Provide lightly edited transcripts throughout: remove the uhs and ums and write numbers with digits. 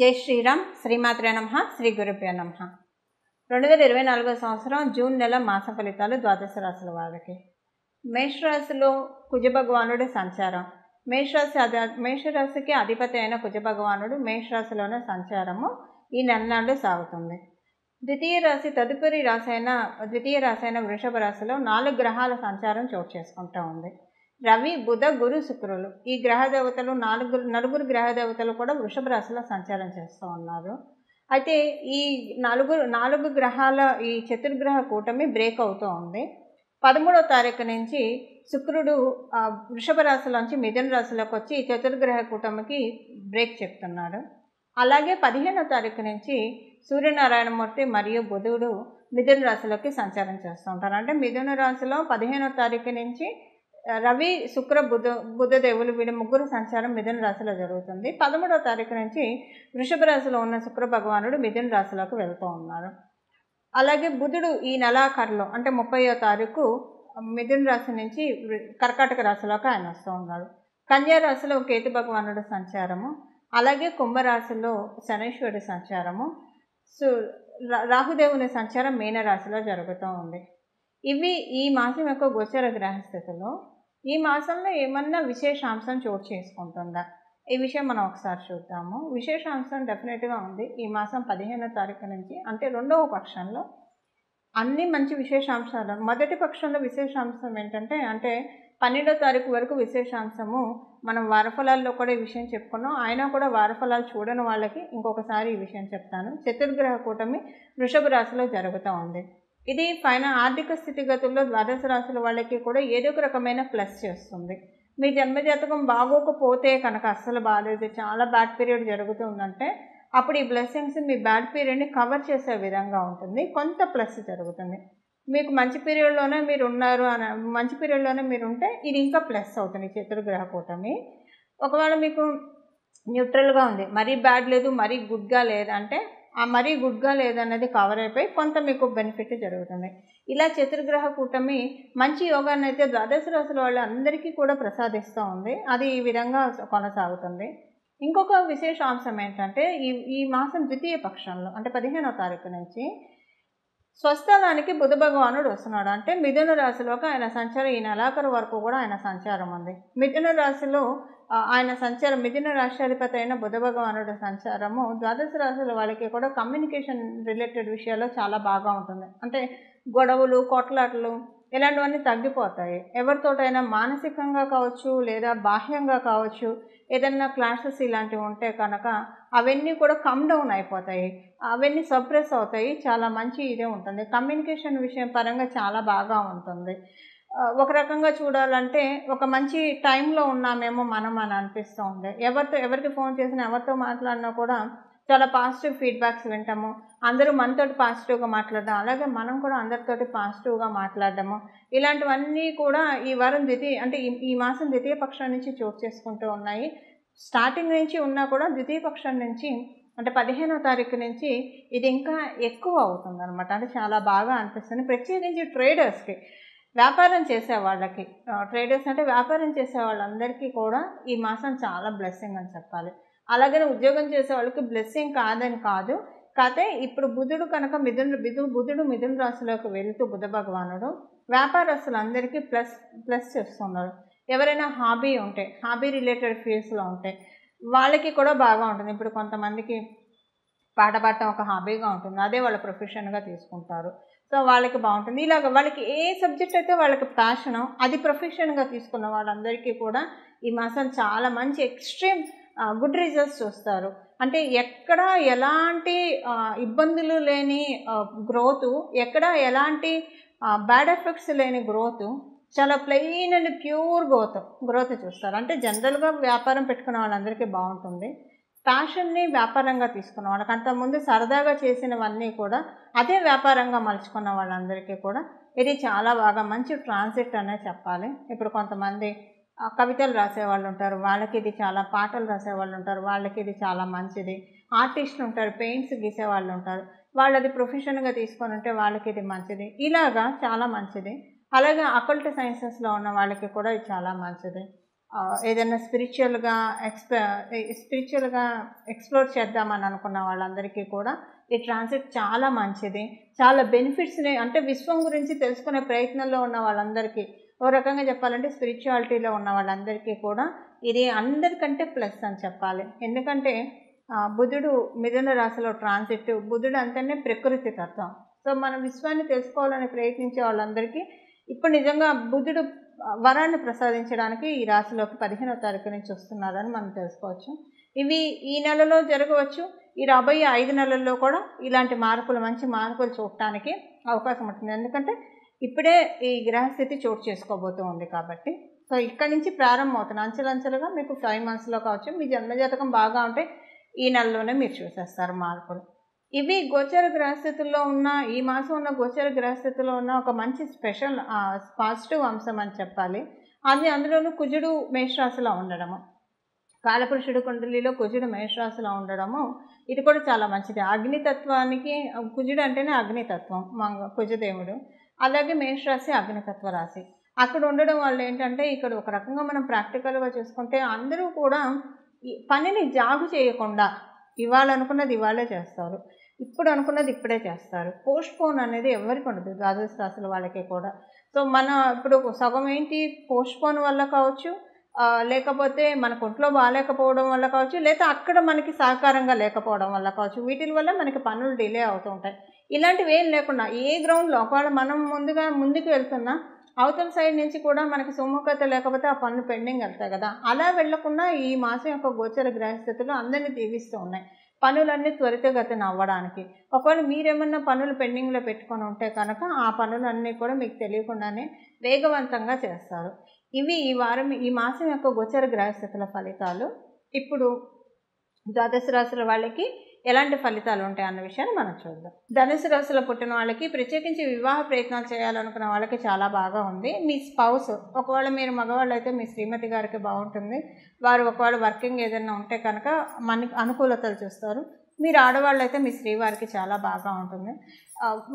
జై శ్రీరామ్. శ్రీమాత్రే నమః. శ్రీ గురుభ్యో నమః. 2024 సంవత్సరం జూన్ నెల మాస ఫలితాలు ద్వాదశ రాశుల వారికి. మేషరాశిలో కుజభగవానుడి సంచారం. మేషరాశికి అధిపతి అయిన కుజభగవానుడు మేషరాశిలోనే సంచారము ఈ నెలనాడు సాగుతుంది. ద్వితీయ రాశి అయిన వృషభ రాశిలో 4 గ్రహాల సంచారం చోటు చేసుకుంటూ ఉంది. రవి, బుధ, గురు, శుక్రులు ఈ గ్రహదేవతలు నలుగురు గ్రహదేవతలు కూడా వృషభ రాశిలో సంచారం చేస్తూ ఉన్నారు. అయితే ఈ నాలుగు గ్రహాల ఈ చతుర్గ్రహ కూటమి బ్రేక్ అవుతూ ఉంది. 13వ తారీఖు నుంచి శుక్రుడు వృషభ రాశిలోంచి మిథున రాశిలోకి వచ్చి ఈ చతుర్గ్రహ కూటమికి బ్రేక్ చెప్తున్నాడు. అలాగే 15వ తారీఖు నుంచి సూర్యనారాయణమూర్తి మరియు బుధుడు మిథున రాశిలోకి సంచారం చేస్తూ ఉంటారు. అంటే మిథున రాశిలో 15వ తారీఖు నుంచి రవి, శుక్ర, బుధదేవులు వీళ్ళ ముగ్గురు సంచారం మిథున రాశిలో జరుగుతుంది. 13వ తారీఖు నుంచి వృషభ రాశిలో ఉన్న శుక్ర భగవానుడు మిథున రాశిలోకి వెళ్తూ ఉన్నారు. అలాగే బుధుడు ఈ నెలాఖరులో అంటే 30వ తారీఖు మిథున రాశి నుంచి కర్కాటక రాశిలోకి ఆయన వస్తూ ఉన్నాడు. కన్యా రాశిలో కేతు భగవానుడు సంచారము, అలాగే కుంభరాశిలో శనీశ్వరుడి సంచారము, రాహుదేవుని సంచారం మీనరాశిలో జరుగుతూ ఉంది. ఇవి ఈ మాసం యొక్క గోచర గ్రహస్థితిలో ఈ మాసంలో ఏమన్నా విశేషాంశం చోటు చేసుకుంటుందా ఈ విషయం మనం ఒకసారి చూద్దాము. విశేషాంశం డెఫినెట్గా ఉంది. ఈ మాసం 15వ తారీఖు నుంచి అంటే 2వ పక్షంలో అన్ని మంచి విశేషాంశాలు. మొదటి పక్షంలో విశేషాంశం ఏంటంటే 12వ తారీఖు వరకు విశేషాంశము మనం వారఫలాల్లో కూడా ఈ విషయం చెప్పుకున్నాం. అయినా కూడా వారఫలాలు చూడని వాళ్ళకి ఇంకొకసారి ఈ విషయం చెప్తాను. చతుర్గ్రహ కూటమి వృషభ రాశిలో జరుగుతూ ఉంది. ఇది ఆర్థిక స్థితిగతుల్లో ద్వాదశ రాశుల వాళ్ళకి కూడా ఏదో ఒక రకమైన ప్లస్ చేస్తుంది. మీ జన్మజాతకం బాగోకపోతే కనుక అస్సలు బాగాలేదు, చాలా బ్యాడ్ పీరియడ్ జరుగుతుందంటే అప్పుడు ఈ బ్లెస్సింగ్స్ మీ బ్యాడ్ పీరియడ్ని కవర్ చేసే విధంగా ఉంటుంది. కొంత ప్లస్ జరుగుతుంది. మీకు మంచి పీరియడ్లోనే మీరు ఉన్నారు మంచి పీరియడ్లోనే మీరు ఉంటే ఇది ఇంకా ప్లస్ అవుతుంది చతుర్గ్రహ కూటమి. ఒకవేళ మీకు న్యూట్రల్గా ఉంది, మరీ బ్యాడ్ లేదు మరీ గుడ్గా లేదంటే ఆ మరీ గుడ్గా లేదన్నది కవర్ అయిపోయి కొంత మీకు బెనిఫిట్ జరుగుతుంది. ఇలా చతుర్గ్రహ కూటమి మంచి యోగాన్ని అయితే ద్వాదశ రాశుల వాళ్ళందరికీ కూడా ప్రసాదిస్తూ ఉంది. అది ఈ విధంగా కొనసాగుతుంది. ఇంకొక విశేషాంశం ఏంటంటే ఈ మాసం ద్వితీయ పక్షంలో అంటే 15వ తారీఖు నుంచి స్వస్థలానికి బుధ భగవానుడు వస్తున్నాడు. అంటే మిథున రాశిలోకి ఆయన సంచారం ఈ నెలాఖరు వరకు కూడా ఆయన సంచారం ఉంది. మిథున రాశిలో ఆయన సంచారం మిథున రాష్ట్రాధిపతి అయిన బుధ భగవానుడు సంచారము ద్వాదశ రాశుల వాళ్ళకి కూడా కమ్యూనికేషన్ రిలేటెడ్ విషయాల్లో చాలా బాగా ఉంటుంది. అంటే గొడవలు, కొట్లాటలు ఇలాంటివన్నీ తగ్గిపోతాయి. ఎవరితోటైనా మానసికంగా కావచ్చు లేదా బాహ్యంగా కావచ్చు ఏదన్నా క్లాషెస్ ఇలాంటివి ఉంటే కనుక అవన్నీ కూడా కమ్ డౌన్ అయిపోతాయి, అవన్నీ సప్రెస్ అవుతాయి. చాలా మంచి ఇదే ఉంటుంది. కమ్యూనికేషన్ విషయం పరంగా చాలా బాగా ఉంటుంది. ఒక రకంగా చూడాలంటే ఒక మంచి టైంలో ఉన్నామేమో మనం అని అనిపిస్తూ ఉంది. ఎవరికి ఫోన్ చేసినా ఎవరితో మాట్లాడినా కూడా చాలా పాజిటివ్ ఫీడ్బ్యాక్స్ వింటాము. అందరూ మనతోటి పాజిటివ్గా మాట్లాడడం, అలాగే మనం కూడా అందరితోటి పాజిటివ్గా మాట్లాడడము ఇలాంటివన్నీ కూడా ఈ వారం ఈ మాసం ద్వితీయ పక్షం నుంచి చోటు చేసుకుంటూ ఉన్నాయి. స్టార్టింగ్ నుంచి ఉన్నా కూడా ద్వితీయ పక్షం నుంచి అంటే 15వ తారీఖు నుంచి ఇది ఇంకా ఎక్కువ అవుతుంది అనమాట. అంటే చాలా బాగా అనిపిస్తుంది. ప్రత్యేకించి ట్రేడర్స్కి, వ్యాపారం చేసే వాళ్ళకి, ట్రేడర్స్ అంటే వ్యాపారం చేసే వాళ్ళందరికీ కూడా ఈ మాసం చాలా బ్లెస్సింగ్ అని చెప్పాలి. అలాగనే ఉద్యోగం చేసే వాళ్ళకి బ్లెస్సింగ్ కాదని కాదు. కాకపోతే ఇప్పుడు బుధుడు కనుక బుధుడు మిథున రాశిలోకి వెళుతూ బుధ భగవానుడు వ్యాపారస్తులందరికీ ప్లస్ చేస్తున్నారు. ఎవరైనా హాబీ రిలేటెడ్ ఫీల్డ్స్లో ఉంటే వాళ్ళకి కూడా బాగా ఉంటుంది. ఇప్పుడు కొంతమందికి పాట పాడటం ఒక హాబీగా ఉంటుంది, అదే వాళ్ళ ప్రొఫెషన్గా తీసుకుంటారు. సో వాళ్ళకి బాగుంటుంది. ఇలాగ వాళ్ళకి ఏ సబ్జెక్ట్ అయితే వాళ్ళకి ప్యాషనో అది ప్రొఫెషన్గా తీసుకున్న వాళ్ళందరికీ కూడా ఈ మాసం చాలా మంచి ఎక్స్ట్రీమ్ గుడ్ రిజల్ట్స్ చూస్తారు. అంటే ఎక్కడ ఎలాంటి ఇబ్బందులు లేని గ్రోత్, ఎక్కడ ఎలాంటి బ్యాడ్ ఎఫెక్ట్స్ లేని గ్రోత్, చాలా ప్లెయిన్ అండ్ ప్యూర్ గ్రోత్ చూస్తారు. అంటే జనరల్గా వ్యాపారం పెట్టుకున్న వాళ్ళందరికీ బాగుంటుంది. ప్యాషన్ని వ్యాపారంగా తీసుకున్న వాళ్ళకి, అంతకుముందు సరదాగా చేసినవన్నీ కూడా అదే వ్యాపారంగా మలుచుకున్న వాళ్ళందరికీ కూడా ఇది చాలా బాగా మంచి ట్రాన్సిట్ అనే చెప్పాలి. ఇప్పుడు కొంతమంది కవితలు రాసేవాళ్ళు ఉంటారు, వాళ్ళకి ఇది చాలా, పాటలు రాసేవాళ్ళు ఉంటారు, వాళ్ళకి ఇది చాలా మంచిది. ఆర్టిస్టులు ఉంటారు, పెయింట్స్ గీసేవాళ్ళు ఉంటారు, వాళ్ళు అది ప్రొఫెషన్గా తీసుకొని ఉంటే వాళ్ళకి ఇది మంచిది. ఇలాగా చాలా మంచిది. అలాగే అకల్ట్ సైన్సెస్లో ఉన్న వాళ్ళకి కూడా ఇది చాలా మంచిది. ఏదైనా స్పిరిచువల్గా ఎక్స్ప్లోర్ చేద్దామని అనుకున్న వాళ్ళందరికీ కూడా ఈ ట్రాన్సిట్ చాలా మంచిది. చాలా బెనిఫిట్స్ని అంటే విశ్వం గురించి తెలుసుకునే ప్రయత్నంలో ఉన్న వాళ్ళందరికీ, ఓ రకంగా చెప్పాలంటే స్పిరిచువాలిటీలో ఉన్న వాళ్ళందరికీ కూడా ఇది అందరికంటే ప్లస్ అని చెప్పాలి. ఎందుకంటే బుధుడు మిథున రాశిలో ట్రాన్సిట్, బుధుడు అంటేనే ప్రకృతి తత్వం. సో మనం విశ్వాన్ని తెలుసుకోవాలని ప్రయత్నించే వాళ్ళందరికీ ఇప్పుడు నిజంగా బుధుడు వరాన్ని ప్రసాదించడానికి ఈ రాశిలోకి 15వ తారీఖు నుంచి వస్తున్నారని మనం తెలుసుకోవచ్చు. ఇవి ఈ నెలలో జరగవచ్చు. ఈ రాబోయే 5 నెలల్లో కూడా ఇలాంటి మార్పులు, మంచి మార్పులు చూడటానికి అవకాశం ఉంటుంది. ఎందుకంటే ఇప్పుడే ఈ గ్రహస్థితి చోటు చేసుకోబోతూ ఉంది కాబట్టి. సో ఇక్కడి నుంచి ప్రారంభం అవుతుంది అంచెలంచెలుగా. మీకు 5 మంత్స్లో కావచ్చు. మీ జన్మజాతకం బాగా ఉంటే ఈ నెలలోనే మీరు చూసేస్తారు మార్పులు. ఇవి గోచర గ్రహస్థితుల్లో ఉన్న, ఈ మాసం ఉన్న గోచర గ్రహస్థితిలో ఉన్న ఒక మంచి స్పెషల్ పాజిటివ్ అంశం అని చెప్పాలి. అందులోనూ కుజుడు మేషరాశిలో ఉండడము, కాలపురుషుడు కుండలిలో కుజుడు మేషరాశిలో ఉండడము ఇది కూడా చాలా మంచిది. అగ్నితత్వానికి కుజుడు అంటేనే అగ్నితత్వం, కుజదేవుడు. అలాగే మేషరాశి అగ్నితత్వ రాశి. అక్కడ ఉండడం వల్ల ఏంటంటే ఇక్కడ ఒక రకంగా మనం ప్రాక్టికల్గా చూసుకుంటే అందరూ కూడా ఈ పనిని జాగు చేయకుండా ఇవాళ అనుకున్నది ఇవాళే చేస్తారు, ఇప్పుడు అనుకున్నది ఇప్పుడే చేస్తారు. పోస్ట్పోన్ అనేది ఎవరికి ఉండదు, ద్వాదశ రాశుల వాళ్ళకి కూడా. సో మన ఇప్పుడు సగం ఏంటి పోస్ట్పోన్ వల్ల కావచ్చు, లేకపోతే మనకు ఒంట్లో బాగాలేకపోవడం వల్ల కావచ్చు, లేదా అక్కడ మనకి సహకారంగా లేకపోవడం వల్ల కావచ్చు. వీటి వల్ల మనకి పనులు డిలే అవుతూ ఉంటాయి. ఇలాంటివి ఏం లేకుండా ఏ గ్రౌండ్లో ఒకవేళ మనం ముందుకు వెళ్తున్నా అవతల సైడ్ నుంచి కూడా మనకి సుముఖత లేకపోతే ఆ పనులు పెండింగ్ వెళ్తాయి కదా. అలా వెళ్లకుండా ఈ మాసం యొక్క గోచర గ్రహస్థితులు అందరినీ దీవిస్తూ ఉన్నాయి పనులన్నీ త్వరితగతిన అవ్వడానికి. ఒకవేళ మీరేమన్నా పనులు పెండింగ్లో పెట్టుకొని ఉంటే కనుక ఆ పనులన్నీ కూడా మీకు తెలియకుండానే వేగవంతంగా చేస్తారు. ఇవి ఈ మాసం యొక్క గోచర గ్రహస్థితుల ఫలితాలు. ఇప్పుడు ద్వాదశ రాశుల వాళ్ళకి ఎలాంటి ఫలితాలు ఉంటాయి అన్న విషయాన్ని మనం చూద్దాం. ధనుసు రాశిలో పుట్టిన వాళ్ళకి, ప్రత్యేకించి వివాహ ప్రయత్నాలు చేయాలనుకున్న వాళ్ళకి చాలా బాగా ఉంది. మీ స్పౌస్, ఒకవేళ మీరు మగవాళ్ళు అయితే మీ శ్రీమతి గారికి బాగుంటుంది. వారు ఒకవేళ వర్కింగ్ ఏదైనా ఉంటే కనుక మనకి అనుకూలతలు చూస్తారు. మీరు ఆడవాళ్ళు అయితే మీ శ్రీవారికి చాలా బాగా ఉంటుంది.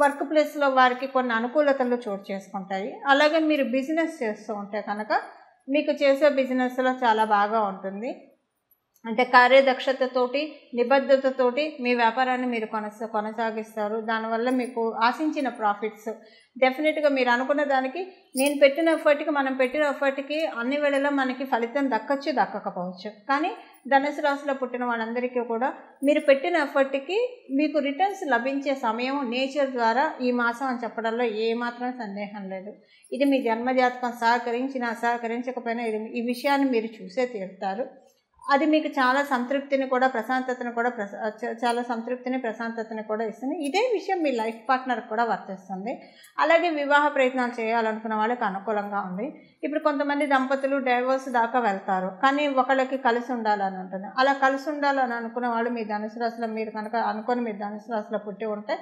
వర్క్ ప్లేస్లో వారికి కొన్ని అనుకూలతలు చోటు చేసుకుంటాయి. అలాగే మీరు బిజినెస్ చేస్తూ ఉంటే కనుక మీకు చేసే బిజినెస్లో చాలా బాగా ఉంటుంది. అంటే కార్యదక్షతతోటి, నిబద్ధతతోటి మీ వ్యాపారాన్ని మీరు కొనసాగిస్తారు. దానివల్ల మీకు ఆశించిన ప్రాఫిట్స్ డెఫినెట్గా మీరు అనుకున్న దానికి, మనం పెట్టిన ఎఫర్ట్కి అన్ని వేళలా మనకి ఫలితం దక్కచ్చు, దక్కకపోవచ్చు. కానీ ధనుసు రాశిలో పుట్టిన వాళ్ళందరికీ కూడా మీరు పెట్టిన ఎఫర్ట్కి మీకు రిటర్న్స్ లభించే సమయం నేచర్ ద్వారా ఈ మాసం అని చెప్పడంలో ఏమాత్రం సందేహం లేదు. ఇది మీ జన్మజాతకం సహకరించకపోయినా ఈ విషయాన్ని మీరు చూసే తీరుతారు. అది మీకు చాలా సంతృప్తిని కూడా, ప్రశాంతతను కూడా ఇస్తుంది. ఇదే విషయం మీ లైఫ్ పార్ట్నర్కి కూడా వర్తిస్తుంది. అలాగే వివాహ ప్రయత్నాలు చేయాలనుకున్న వాళ్ళకి అనుకూలంగా ఉంది. ఇప్పుడు కొంతమంది దంపతులు డైవోర్స్ దాకా వెళ్తారు, కానీ ఒకళ్ళకి కలిసి ఉండాలని ఉంటుంది. అలా కలిసి ఉండాలని అనుకున్న వాళ్ళు మీ ధనుసు రాశిలో, మీరు కనుక అనుకొని మీ ధనుసు రాశిలో పుట్టి ఉంటే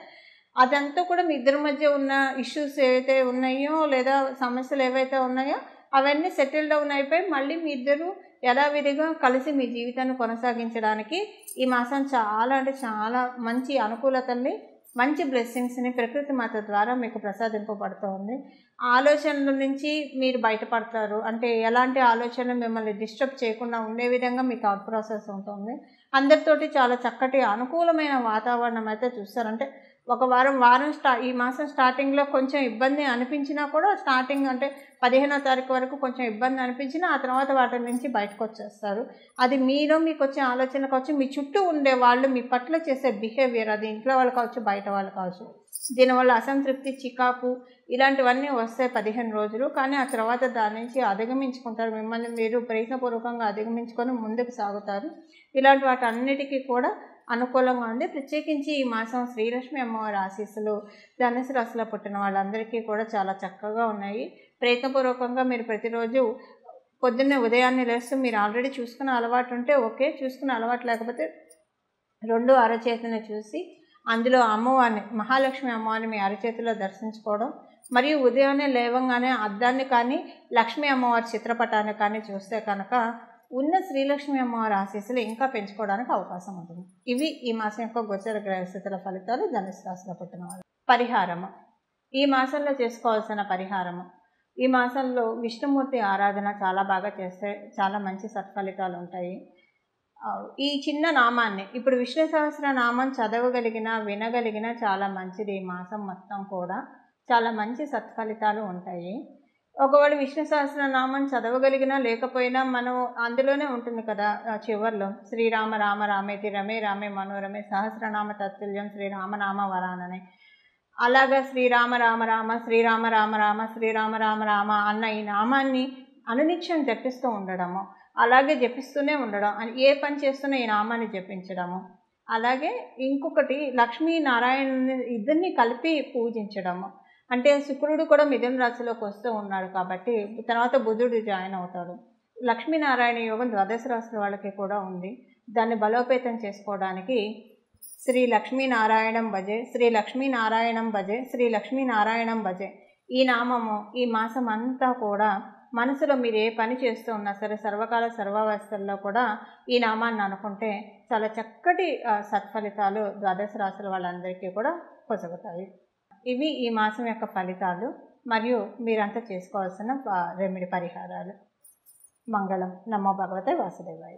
అదంతా కూడా మీ ఇద్దరి మధ్య ఉన్న ఇష్యూస్ ఏవైతే ఉన్నాయో, లేదా సమస్యలు ఏవైతే ఉన్నాయో అవన్నీ సెటిల్ డౌన్ అయిపోయి మళ్ళీ మీ ఇద్దరు యథావిధిగా కలిసి మీ జీవితాన్ని కొనసాగించడానికి ఈ మాసం చాలా అంటే చాలా మంచి అనుకూలతల్ని, మంచి బ్లెస్సింగ్స్ని ప్రకృతి మాత ద్వారా మీకు ప్రసాదింపబడుతుంది. ఆలోచనల నుంచి మీరు బయటపడతారు. అంటే ఎలాంటి ఆలోచనలు మిమ్మల్ని డిస్టర్బ్ చేయకుండా ఉండే విధంగా మీ థాట్ ప్రాసెస్ ఉంటుంది. అందరితోటి చాలా చక్కటి అనుకూలమైన వాతావరణం అయితే చూస్తారంటే ఒక ఈ మాసం స్టార్టింగ్లో కొంచెం ఇబ్బంది అనిపించినా కూడా, స్టార్టింగ్ అంటే 15వ తారీఖు వరకు కొంచెం ఇబ్బంది అనిపించినా ఆ తర్వాత వాటి నుంచి బయటకు వచ్చేస్తారు. అది మీకు వచ్చే ఆలోచన కావచ్చు, మీ చుట్టూ ఉండే వాళ్ళు మీ పట్ల చేసే బిహేవియర్, అది ఇంట్లో వాళ్ళు కావచ్చు, బయట వాళ్ళు కావచ్చు, దీనివల్ల అసంతృప్తి, చికాకు ఇలాంటివన్నీ వస్తాయి 15 రోజులు. కానీ ఆ తర్వాత దాని నుంచి అధిగమించుకుంటారు. మిమ్మల్ని మీరు ప్రయత్నపూర్వకంగా అధిగమించుకొని ముందుకు సాగుతారు. ఇలాంటి వాటన్నిటికీ కూడా అనుకూలంగా ఉంది. ప్రత్యేకించి ఈ మాసం శ్రీలక్ష్మి అమ్మవారి ఆశీస్సులు ధనుసు రాశిలో పుట్టిన వాళ్ళందరికీ కూడా చాలా చక్కగా ఉన్నాయి. ప్రయత్నపూర్వకంగా మీరు ప్రతిరోజు పొద్దున్నే ఉదయాన్నే లేస్తూ, మీరు ఆల్రెడీ చూసుకునే అలవాటు ఉంటే ఓకే, చూసుకునే అలవాటు లేకపోతే 2 అరచేతిని చూసి అందులో అమ్మవారిని, మహాలక్ష్మి అమ్మవారిని మీ అరచేతిలో దర్శించుకోవడం, మరియు ఉదయాన్నే లేవంగానే అద్దాన్ని కానీ లక్ష్మీ అమ్మవారి చిత్రపటాన్ని కానీ చూస్తే కనుక ఉన్న శ్రీలక్ష్మి అమ్మవారి ఆశీస్సులు ఇంకా పెంచుకోవడానికి అవకాశం ఉంటుంది. ఇవి ఈ మాసం యొక్క గోచర గ్రహస్థితుల ఫలితాలు ధనుసు రాశిలో పుట్టిన వాళ్ళు. పరిహారము, ఈ మాసంలో చేసుకోవాల్సిన పరిహారము, ఈ మాసంలో విష్ణుమూర్తి ఆరాధన చాలా బాగా చేస్తే చాలా మంచి సత్ఫలితాలు ఉంటాయి. ఈ చిన్న నామాన్ని ఇప్పుడు విష్ణు సహస్రనామం చదవగలిగిన, వినగలిగిన చాలా మంచిది. ఈ మాసం మొత్తం కూడా చాలా మంచి సత్ఫలితాలు ఉంటాయి. ఒకవేళ విష్ణు సహస్రనామం చదవగలిగినా లేకపోయినా మనం అందులోనే ఉంటుంది కదా చివర్లో శ్రీరామ రామ రామేతి రమే రామే మనోరమే సహస్రనామ తత్తుల్యం శ్రీరామనామ వరానని. అలాగా శ్రీరామ రామ రామ శ్రీరామ రామ రామ శ్రీరామ రామ రామ అన్న ఈ నామాన్ని అనునిత్యం జపిస్తూ ఉండడము, అలాగే జపిస్తూనే ఉండడం, ఏ పని చేస్తున్నా ఈ నామాన్ని జపించడము. అలాగే ఇంకొకటి లక్ష్మీనారాయణ ఇద్దరిని కలిపి పూజించడము. అంటే శుక్రుడు కూడా మిథున రాశిలోకి వస్తూ ఉన్నాడు కాబట్టి తర్వాత బుధుడు జాయిన్ అవుతాడు. లక్ష్మీనారాయణ యోగం ద్వాదశ రాశుల వాళ్ళకి కూడా ఉంది. దాన్ని బలోపేతం చేసుకోవడానికి శ్రీ లక్ష్మీనారాయణం భజే, శ్రీ లక్ష్మీనారాయణం భజే, శ్రీ లక్ష్మీనారాయణం భజే ఈ నామము ఈ మాసం అంతా కూడా మనసులో మీరు ఏ పని చేస్తూ ఉన్నా సరే సర్వకాల సర్వావస్థల్లో కూడా ఈ నామాన్ని అనుకుంటే చాలా చక్కటి సత్ఫలితాలు ద్వాదశ రాశుల వాళ్ళందరికీ కూడా పొసగుతాయి. ఇవి ఈ మాసం యొక్క ఫలితాలు మరియు మీరంతా చేసుకోవాల్సిన రెమెడీ పరిహారాలు. మంగళం. నమో భగవతే వాసుదేవాయ.